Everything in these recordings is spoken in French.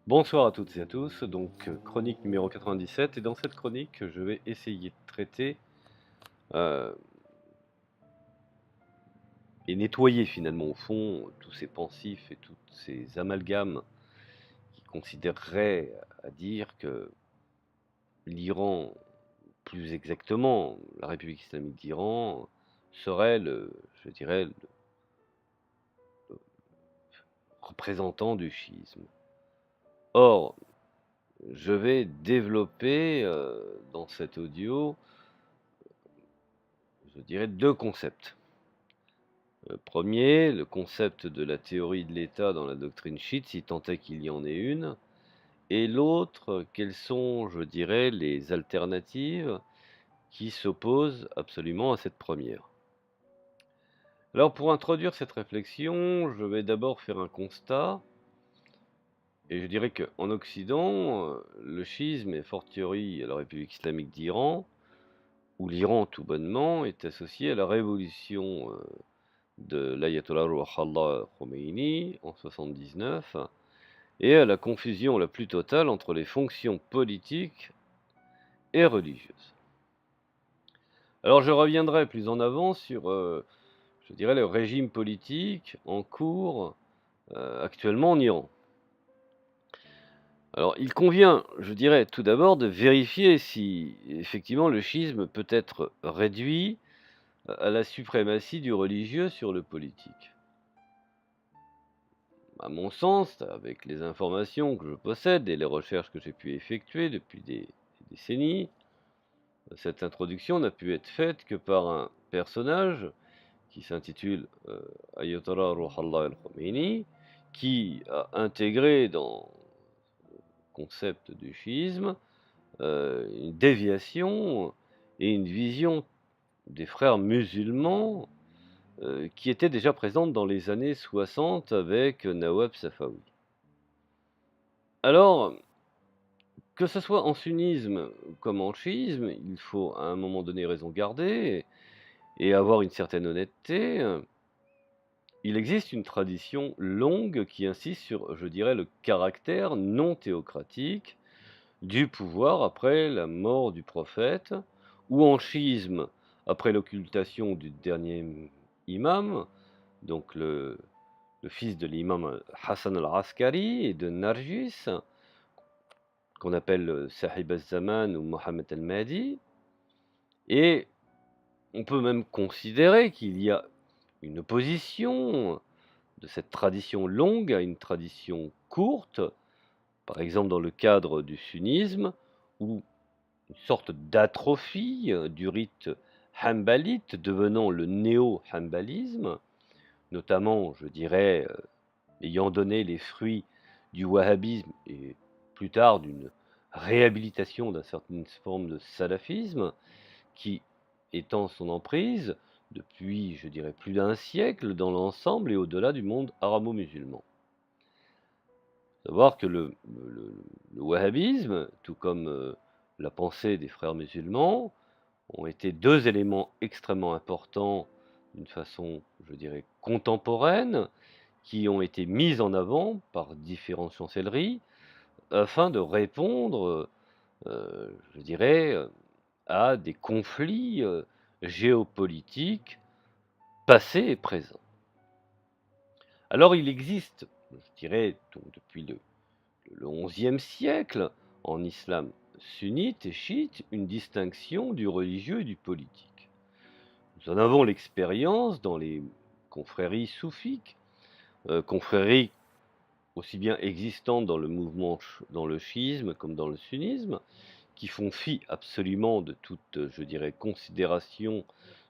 Bonsoir à toutes et à tous, donc chronique numéro 97 et dans cette chronique, je vais essayer de traiter, heu et nettoyer finalement au fond tous ces pensifs et toutes ces amalgames qui considéreraient à dire que l'Iran, plus exactement la République islamique d'Iran, serait je dirais, le représentant du chiisme. Or, je vais développer, dans cet audio, je dirais 2 concepts. Le 1er, le concept de la théorie de l'État dans la doctrine chiite, si tant est qu'il y en ait une, et l'autre, quelles sont, je dirais, les alternatives qui s'opposent absolument à cette première. Alors pour introduire cette réflexion, je vais d'abord faire un constat, et je dirais qu'en Occident, le chiisme et fortiori la République islamique d'Iran, ou l'Iran tout bonnement, est associé à la révolution de l'ayatollah Rouhollah Khomeini en 79 et à la confusion la plus totale entre les fonctions politiques et religieuses. Alors je reviendrai plus en avant sur, je dirais, le régime politique en cours actuellement en Iran. Alors il convient, je dirais, tout d'abord de vérifier si effectivement le schisme peut être réduit à la suprématie du religieux sur le politique. À mon sens, avec les informations que je possède et les recherches que j'ai pu effectuer depuis des décennies, cette introduction n'a pu être faite que par un personnage qui s'intitule Ayatollah Rouhollah el-Khomeini, qui a intégré dans le concept du chiisme une déviation et une vision des frères musulmans qui était déjà présente dans les années 60 avec Nawab Safawi. Alors, que ce soit en sunnisme comme en chiisme, il faut à un moment donné raison garder et avoir une certaine honnêteté. Il existe une tradition longue qui insiste sur, je dirais, le caractère non théocratique du pouvoir après la mort du prophète, ou en chiisme, après l'occultation du dernier imam, donc le fils de l'imam Hassan al-Askari et de Narjis, qu'on appelle Sahib al-Zaman ou Mohammed al-Mahdi. Et on peut même considérer qu'il y a une opposition de cette tradition longue à une tradition courte, par exemple dans le cadre du sunnisme, ou une sorte d'atrophie du rite hanbalite devenant le néo-hanbalisme, notamment, je dirais, ayant donné les fruits du wahhabisme et plus tard d'une réhabilitation d'une certaine forme de salafisme qui étend son emprise depuis, je dirais, plus d'un siècle dans l'ensemble et au-delà du monde arabo-musulman. Savoir que le wahhabisme, tout comme la pensée des frères musulmans, ont été deux éléments extrêmement importants d'une façon, je dirais, contemporaine, qui ont été mis en avant par différentes chancelleries afin de répondre, je dirais, à des conflits géopolitiques passés et présents. Alors il existe, je dirais, donc depuis le XIe siècle, en islam sunnite et chiite, une distinction du religieux et du politique. Nous en avons l'expérience dans les confréries soufiques, confréries aussi bien existantes dans le mouvement, dans le chiisme comme dans le sunnisme, qui font fi absolument de toute, je dirais, considération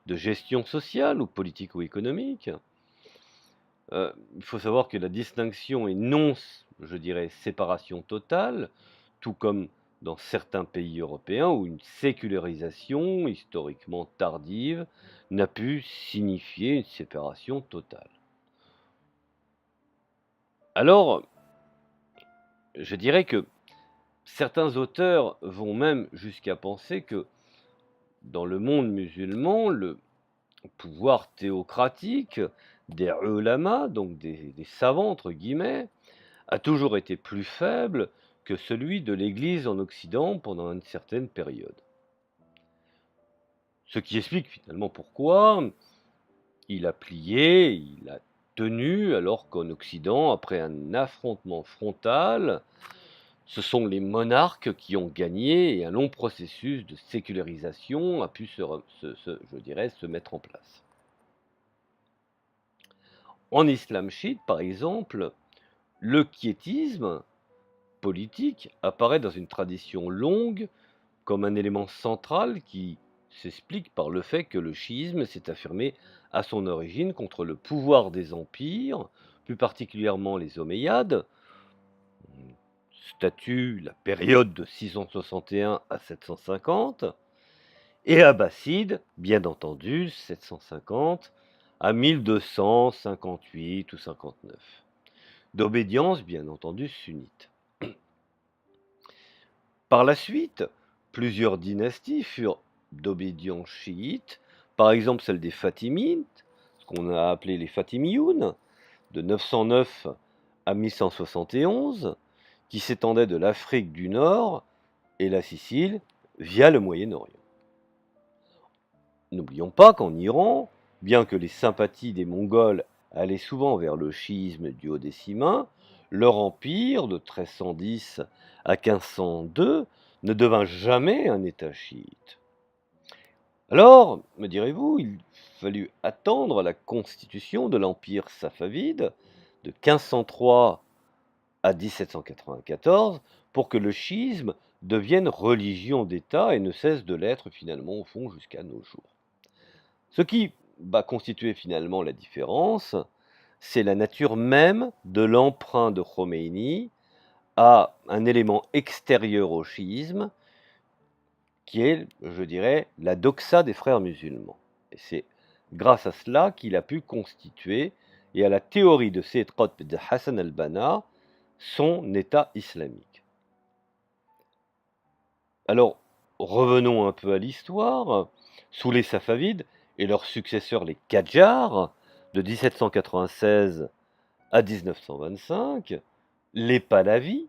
de gestion sociale ou politique ou économique. Il faut savoir que la distinction est non, je dirais, séparation totale, tout comme dans certains pays européens où une sécularisation historiquement tardive n'a pu signifier une séparation totale. Alors, je dirais que certains auteurs vont même jusqu'à penser que dans le monde musulman, le pouvoir théocratique des ulama, donc des savants entre guillemets, a toujours été plus faible que celui de l'Église en Occident pendant une certaine période. Ce qui explique finalement pourquoi il a plié, il a tenu, alors qu'en Occident, après un affrontement frontal, ce sont les monarques qui ont gagné et un long processus de sécularisation a pu je dirais, se mettre en place. En islam chiite, par exemple, le quiétisme politique apparaît dans une tradition longue comme un élément central qui s'explique par le fait que le chiisme s'est affirmé à son origine contre le pouvoir des empires, plus particulièrement les Omeyyades, statut la période de 661 à 750, et Abbassides, bien entendu, 750 à 1258 ou 59, d'obédience bien entendu sunnite. Par la suite, plusieurs dynasties furent d'obédience chiite, par exemple celle des Fatimides, ce qu'on a appelé les Fatimiyoun, de 909 à 1171, qui s'étendait de l'Afrique du Nord et la Sicile via le Moyen-Orient. N'oublions pas qu'en Iran, bien que les sympathies des Mongols allaient souvent vers le chiisme duodécimain, leur empire, de 1310 à 1502, ne devint jamais un État chiite. Alors, me direz-vous, il fallut attendre la constitution de l'empire safavide de 1503 à 1794 pour que le chiisme devienne religion d'État et ne cesse de l'être finalement au fond jusqu'à nos jours. Ce qui va constituer finalement la différence, c'est la nature même de l'emprunt de Khomeini à un élément extérieur au chiisme, qui est, je dirais, la doxa des frères musulmans. Et c'est grâce à cela qu'il a pu constituer, et à la théorie de Sayyid Qutb de Hassan al-Banna, son État islamique. Alors, revenons un peu à l'histoire. Sous les Safavides et leurs successeurs les Qadjars, de 1796 à 1925, les Pahlavis,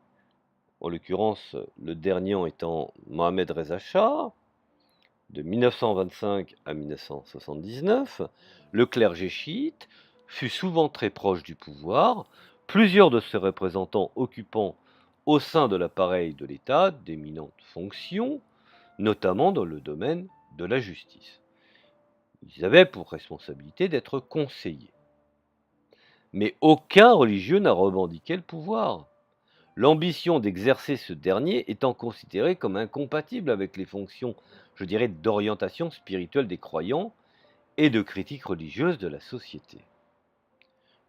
en l'occurrence le dernier étant Mohamed Reza Shah, de 1925 à 1979, le clergé chiite fut souvent très proche du pouvoir, plusieurs de ses représentants occupant au sein de l'appareil de l'État d'éminentes fonctions, notamment dans le domaine de la justice. Ils avaient pour responsabilité d'être conseillers. Mais aucun religieux n'a revendiqué le pouvoir, l'ambition d'exercer ce dernier étant considérée comme incompatible avec les fonctions, je dirais, d'orientation spirituelle des croyants et de critique religieuse de la société.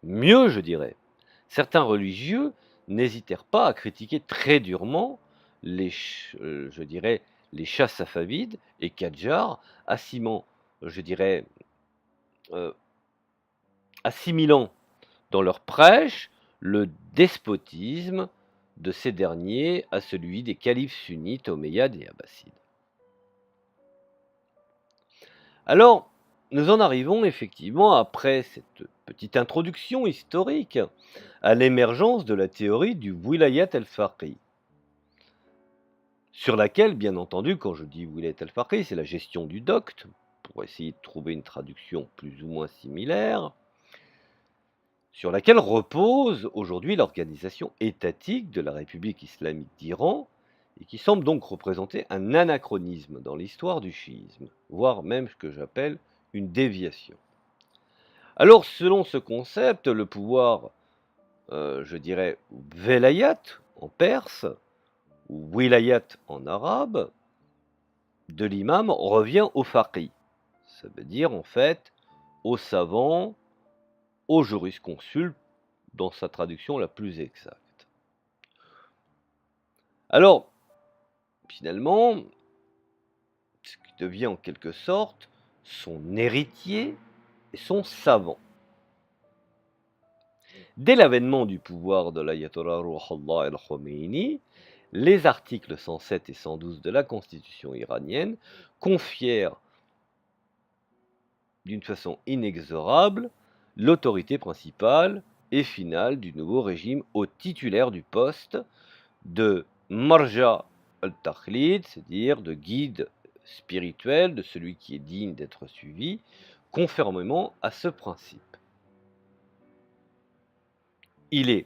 Mieux, je dirais, certains religieux n'hésitèrent pas à critiquer très durement je dirais, les chahs safavides et Qadjars, je dirais, euh, assimilant dans leur prêche le despotisme de ces derniers à celui des califes sunnites, omeyyades et abbassides. Alors, nous en arrivons effectivement, après cette petite introduction historique, à l'émergence de la théorie du wilayat al-faqih, sur laquelle, bien entendu, quand je dis wilayat al-faqih, c'est la gestion du docte, pour essayer de trouver une traduction plus ou moins similaire, sur laquelle repose aujourd'hui l'organisation étatique de la République islamique d'Iran, et qui semble donc représenter un anachronisme dans l'histoire du chiisme, voire même ce que j'appelle une déviation. Alors, selon ce concept, le pouvoir, je dirais, velayat en perse, ou wilayat en arabe, de l'imam revient au faqih. Ça veut dire en fait au savant, au jurisconsulte, dans sa traduction la plus exacte. Alors, finalement, ce qui devient en quelque sorte son héritier et son savant. Dès l'avènement du pouvoir de l'ayatollah Ruhollah el-Khomeini, les articles 107 et 112 de la Constitution iranienne confièrent d'une façon inexorable l'autorité principale et finale du nouveau régime au titulaire du poste de Marja al-Taqlid, c'est-à-dire de guide spirituel, de celui qui est digne d'être suivi, conformément à ce principe. Il est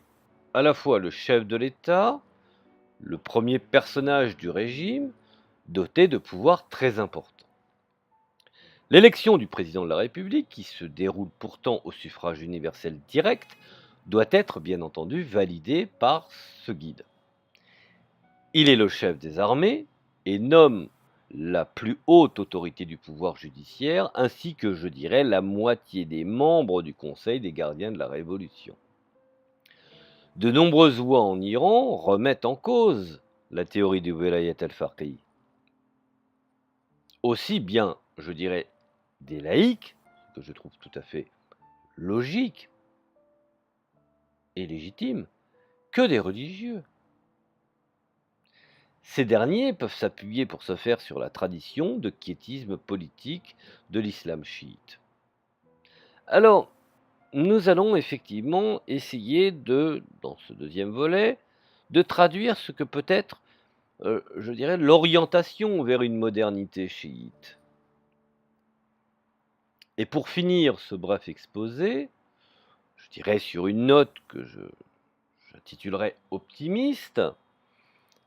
à la fois le chef de l'État, le premier personnage du régime, doté de pouvoirs très importants. L'élection du président de la République, qui se déroule pourtant au suffrage universel direct, doit être bien entendu validée par ce guide. Il est le chef des armées et nomme la plus haute autorité du pouvoir judiciaire, ainsi que, je dirais, la moitié des membres du Conseil des gardiens de la Révolution. De nombreuses voix en Iran remettent en cause la théorie du Wilayat al-Faqih. Aussi bien, je dirais, des laïcs, que je trouve tout à fait logique et légitime, que des religieux. Ces derniers peuvent s'appuyer pour ce faire sur la tradition de quiétisme politique de l'islam chiite. Alors, nous allons effectivement essayer de, dans ce deuxième volet, de traduire ce que peut être, je dirais, l'orientation vers une modernité chiite. Et pour finir ce bref exposé, je dirais sur une note que j'intitulerai optimiste,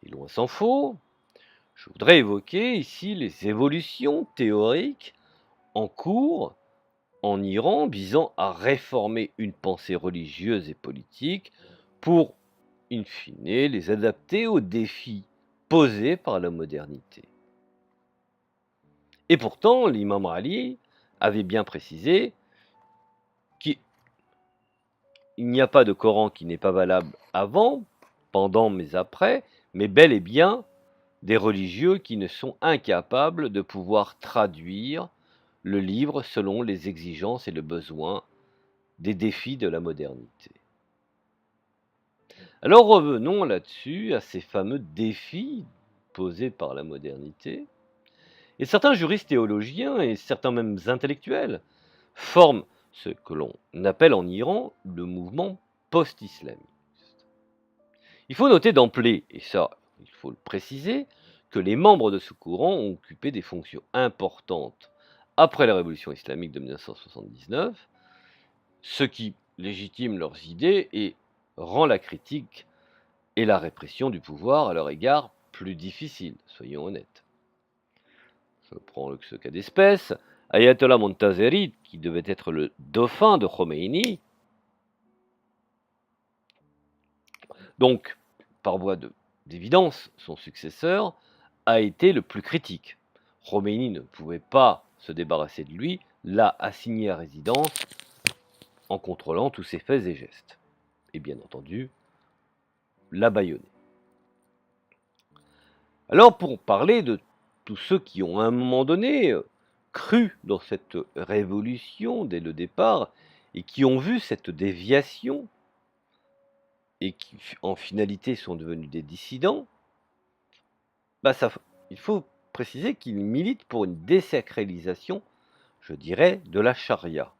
et loin s'en faut, je voudrais évoquer ici les évolutions théoriques en cours en Iran visant à réformer une pensée religieuse et politique pour, in fine, les adapter aux défis posés par la modernité. Et pourtant, l'imam Ali avait bien précisé qu'il n'y a pas de Coran qui n'est pas valable avant, pendant, mais après, mais bel et bien des religieux qui ne sont incapables de pouvoir traduire le livre selon les exigences et le besoin des défis de la modernité. Alors revenons là-dessus à ces fameux défis posés par la modernité. Et certains juristes théologiens et certains même intellectuels forment ce que l'on appelle en Iran le mouvement post-islamiste. Il faut noter d'emblée, et ça il faut le préciser, que les membres de ce courant ont occupé des fonctions importantes après la révolution islamique de 1979, ce qui légitime leurs idées et rend la critique et la répression du pouvoir à leur égard plus difficile, soyons honnêtes. Je prends ce cas d'espèce, Ayatollah Montazeri, qui devait être le dauphin de Khomeini, donc par voie d'évidence, son successeur, a été le plus critique. Khomeini ne pouvait pas se débarrasser de lui, l'a assigné à résidence en contrôlant tous ses faits et gestes. Et bien entendu, l'a bâillonné. Alors pour parler de tous ceux qui ont à un moment donné cru dans cette révolution dès le départ et qui ont vu cette déviation et qui en finalité sont devenus des dissidents, il faut préciser qu'ils militent pour une désacralisation, je dirais, de la charia,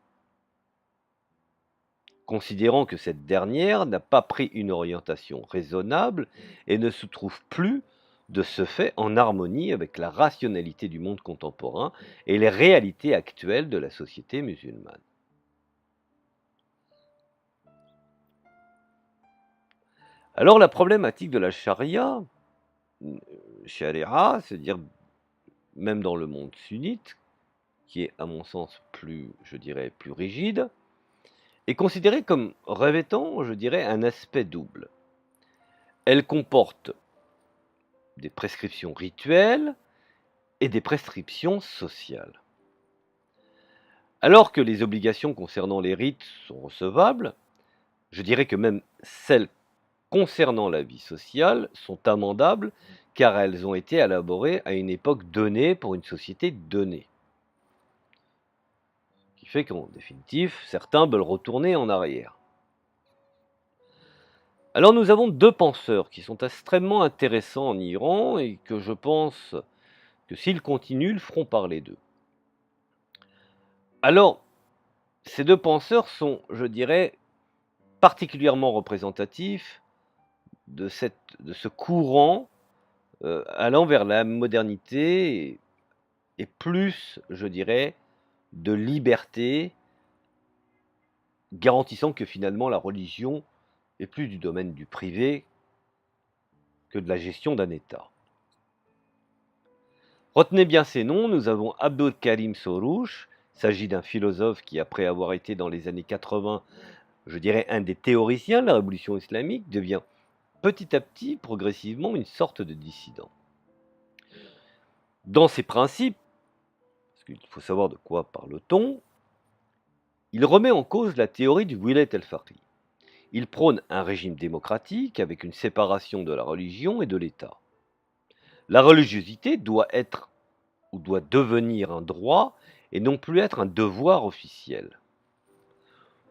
considérant que cette dernière n'a pas pris une orientation raisonnable et ne se trouve plus de ce fait en harmonie avec la rationalité du monde contemporain et les réalités actuelles de la société musulmane. Alors la problématique de la charia, c'est-à-dire même dans le monde sunnite, qui est à mon sens plus, je dirais, plus rigide, est considérée comme revêtant, je dirais, un aspect double. Elle comporte des prescriptions rituelles et des prescriptions sociales. Alors que les obligations concernant les rites sont recevables, je dirais que même celles concernant la vie sociale sont amendables car elles ont été élaborées à une époque donnée pour une société donnée. Ce qui fait qu'en définitive, certains veulent retourner en arrière. Alors nous avons deux penseurs qui sont extrêmement intéressants en Iran et que je pense que s'ils continuent, ils feront parler d'eux. Alors, ces deux penseurs sont, je dirais, particulièrement représentatif de ce courant allant vers la modernité et plus, je dirais, de liberté, garantissant que finalement la religion est plus du domaine du privé que de la gestion d'un État. Retenez bien ces noms, nous avons Abdul Karim Soroush. Il s'agit d'un philosophe qui, après avoir été dans les années 80, je dirais un des théoriciens de la révolution islamique, devient petit à petit, progressivement, une sorte de dissident. Dans ses principes, parce qu'il faut savoir de quoi parle-t-on, il remet en cause la théorie du Wilayat al-Faqih. Il prône un régime démocratique avec une séparation de la religion et de l'État. La religiosité doit être ou doit devenir un droit et non plus être un devoir officiel.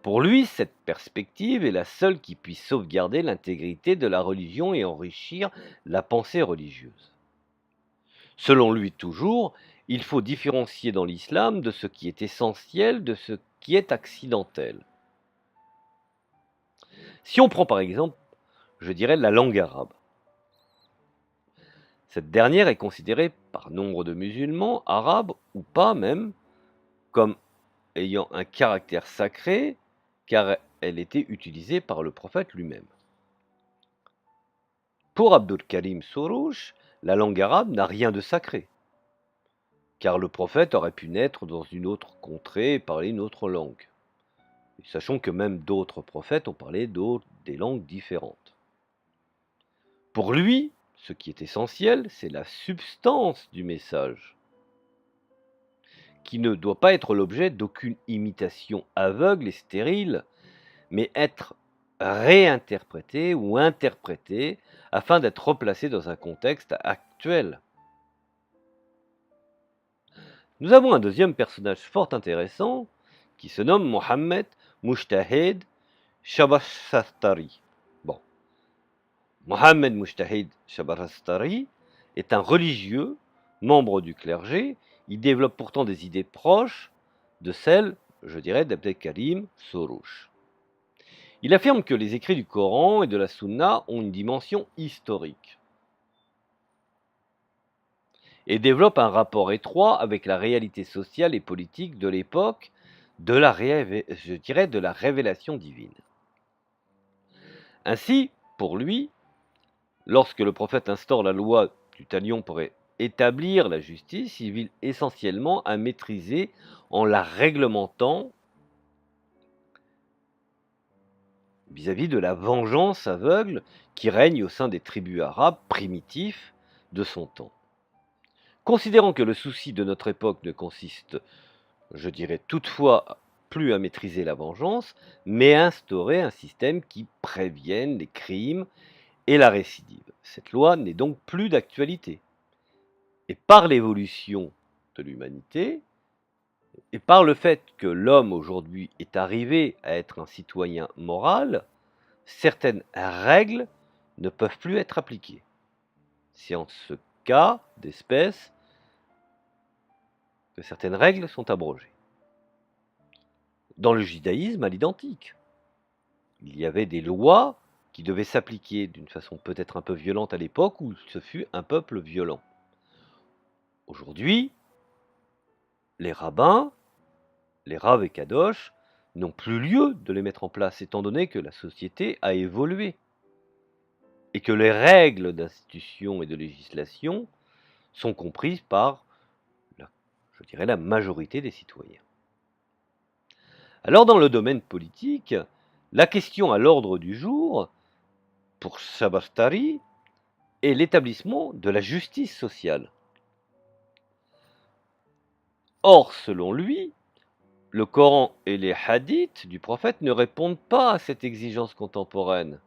Pour lui, cette perspective est la seule qui puisse sauvegarder l'intégrité de la religion et enrichir la pensée religieuse. Selon lui toujours, il faut différencier dans l'islam de ce qui est essentiel de ce qui est accidentel. Si on prend par exemple, je dirais, la langue arabe. Cette dernière est considérée par nombre de musulmans, arabes ou pas même, comme ayant un caractère sacré, car elle était utilisée par le prophète lui-même. Pour Abdul Karim Soroush, la langue arabe n'a rien de sacré, car le prophète aurait pu naître dans une autre contrée et parler une autre langue. Et sachons que même d'autres prophètes ont parlé des langues différentes. Pour lui, ce qui est essentiel, c'est la substance du message, qui ne doit pas être l'objet d'aucune imitation aveugle et stérile, mais être réinterprété ou interprété afin d'être replacé dans un contexte actuel. Nous avons un deuxième personnage fort intéressant qui se nomme Mohammed Mujtahid Shahrastari. Bon, Mohammed Mujtahid Shahrastari est un religieux, membre du clergé. Il développe pourtant des idées proches de celles, je dirais, d'Abdel Karim Soroush. Il affirme que les écrits du Coran et de la Sunna ont une dimension historique et développe un rapport étroit avec la réalité sociale et politique de l'époque de la révélation divine. Ainsi, pour lui, lorsque le prophète instaure la loi du talion pour établir la justice, il vise essentiellement à maîtriser en la réglementant vis-à-vis de la vengeance aveugle qui règne au sein des tribus arabes primitifs de son temps. Considérant que le souci de notre époque ne consiste, je dirais toutefois, plus à maîtriser la vengeance, mais à instaurer un système qui prévienne les crimes et la récidive. Cette loi n'est donc plus d'actualité. Et par l'évolution de l'humanité, et par le fait que l'homme aujourd'hui est arrivé à être un citoyen moral, certaines règles ne peuvent plus être appliquées. C'est en ce cas d'espèce que certaines règles sont abrogées. Dans le judaïsme, à l'identique, il y avait des lois qui devaient s'appliquer d'une façon peut-être un peu violente à l'époque où ce fut un peuple violent. Aujourd'hui, les rabbins, les raves et kadosh, n'ont plus lieu de les mettre en place, étant donné que la société a évolué et que les règles d'institution et de législation sont comprises par, je dirais, la majorité des citoyens. Alors dans le domaine politique, la question à l'ordre du jour, pour Shahrastari, est l'établissement de la justice sociale. Or, selon lui, le Coran et les hadiths du prophète ne répondent pas à cette exigence contemporaine,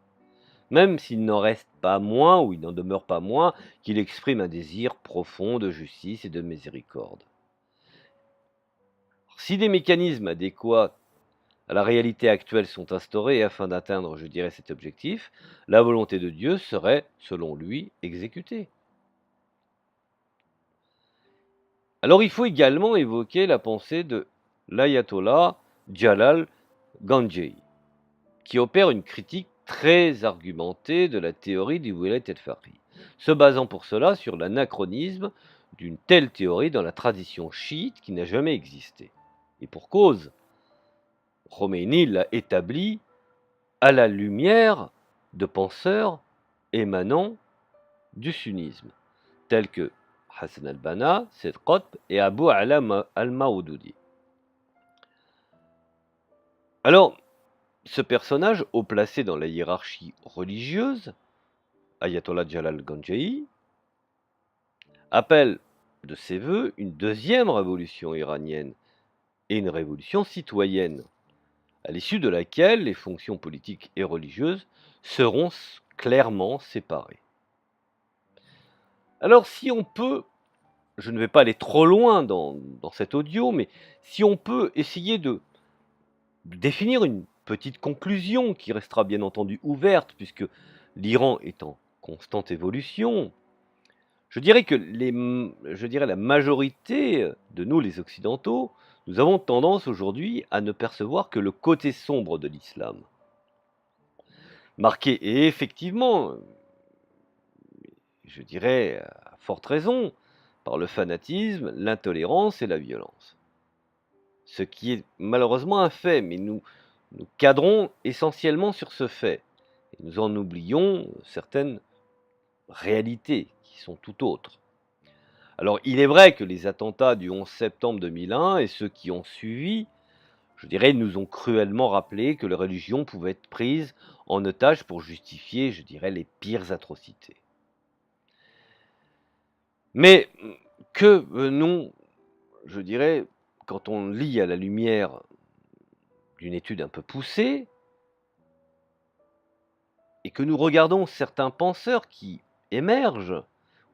même s'il n'en reste pas moins, ou il n'en demeure pas moins, qu'il exprime un désir profond de justice et de miséricorde. Si des mécanismes adéquats à la réalité actuelle sont instaurés afin d'atteindre, je dirais, cet objectif, la volonté de Dieu serait, selon lui, exécutée. Alors il faut également évoquer la pensée de l'ayatollah Jalal Ganjei. qui opère une critique très argumentée de la théorie du Wilayat al-Faqih, se basant pour cela sur l'anachronisme d'une telle théorie dans la tradition chiite qui n'a jamais existé. Et pour cause, Khomeini l'a établi à la lumière de penseurs émanant du sunnisme, tels que Hassan al-Banna, Sayyid Qutb et Abu Ala al-Maududi. Alors, ce personnage, haut placé dans la hiérarchie religieuse, Ayatollah Jalal Ganjei, appelle de ses voeux une deuxième révolution iranienne et une révolution citoyenne, à l'issue de laquelle les fonctions politiques et religieuses seront clairement séparées. Alors si on peut, je ne vais pas aller trop loin dans cet audio, mais si on peut essayer de définir une petite conclusion qui restera bien entendu ouverte, puisque l'Iran est en constante évolution, je dirais que la majorité de nous, les Occidentaux, nous avons tendance aujourd'hui à ne percevoir que le côté sombre de l'islam, marqué et effectivement, je dirais à forte raison, par le fanatisme, l'intolérance et la violence. Ce qui est malheureusement un fait, mais nous cadrons essentiellement sur ce fait. Et nous en oublions certaines réalités qui sont tout autres. Alors, il est vrai que les attentats du 11 septembre 2001 et ceux qui ont suivi, je dirais, nous ont cruellement rappelé que les religions pouvaient être prises en otage pour justifier, je dirais, les pires atrocités. Mais que venons, je dirais, quand on lit à la lumière d'une étude un peu poussée, et que nous regardons certains penseurs qui émergent,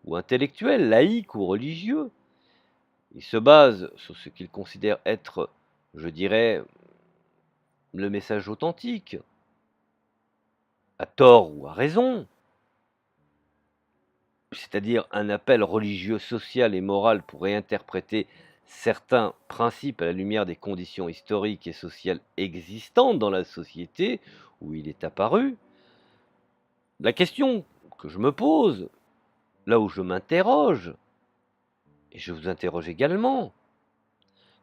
ou intellectuels, laïcs ou religieux, ils se basent sur ce qu'ils considèrent être, je dirais, le message authentique, à tort ou à raison, c'est-à-dire un appel religieux, social et moral pour réinterpréter certains principes à la lumière des conditions historiques et sociales existantes dans la société où il est apparu. La question que je me pose, là où je m'interroge, et je vous interroge également,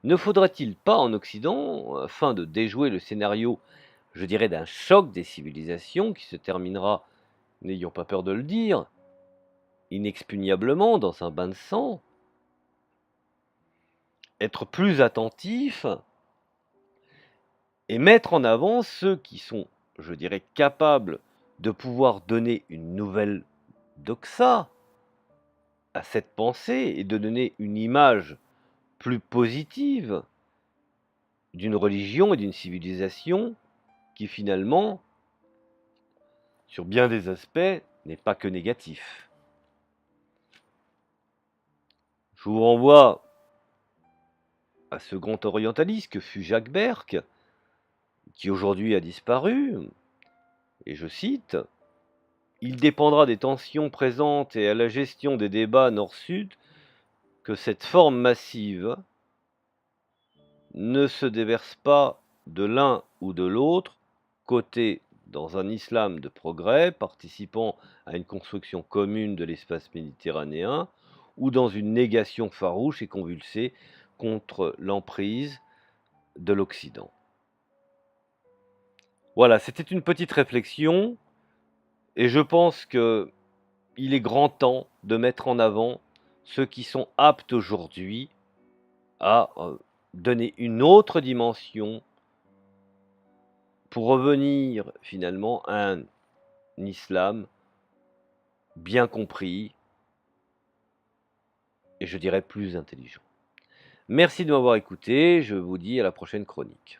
ne faudrait-il pas en Occident, afin de déjouer le scénario, je dirais, d'un choc des civilisations qui se terminera, n'ayons pas peur de le dire, inexpugnablement dans un bain de sang, être plus attentif et mettre en avant ceux qui sont, je dirais, capables de pouvoir donner une nouvelle doxa à cette pensée et de donner une image plus positive d'une religion et d'une civilisation qui finalement, sur bien des aspects, n'est pas que négatif. Je vous renvoie à ce grand orientaliste que fut Jacques Berck, qui aujourd'hui a disparu, et je cite, « Il dépendra des tensions présentes et à la gestion des débats nord-sud que cette forme massive ne se déverse pas de l'un ou de l'autre côté dans un islam de progrès participant à une construction commune de l'espace méditerranéen ou dans une négation farouche et convulsée contre l'emprise de l'Occident. » Voilà, c'était une petite réflexion et je pense qu'il est grand temps de mettre en avant ceux qui sont aptes aujourd'hui à donner une autre dimension pour revenir finalement à un islam bien compris et je dirais plus intelligent. Merci de m'avoir écouté, je vous dis à la prochaine chronique.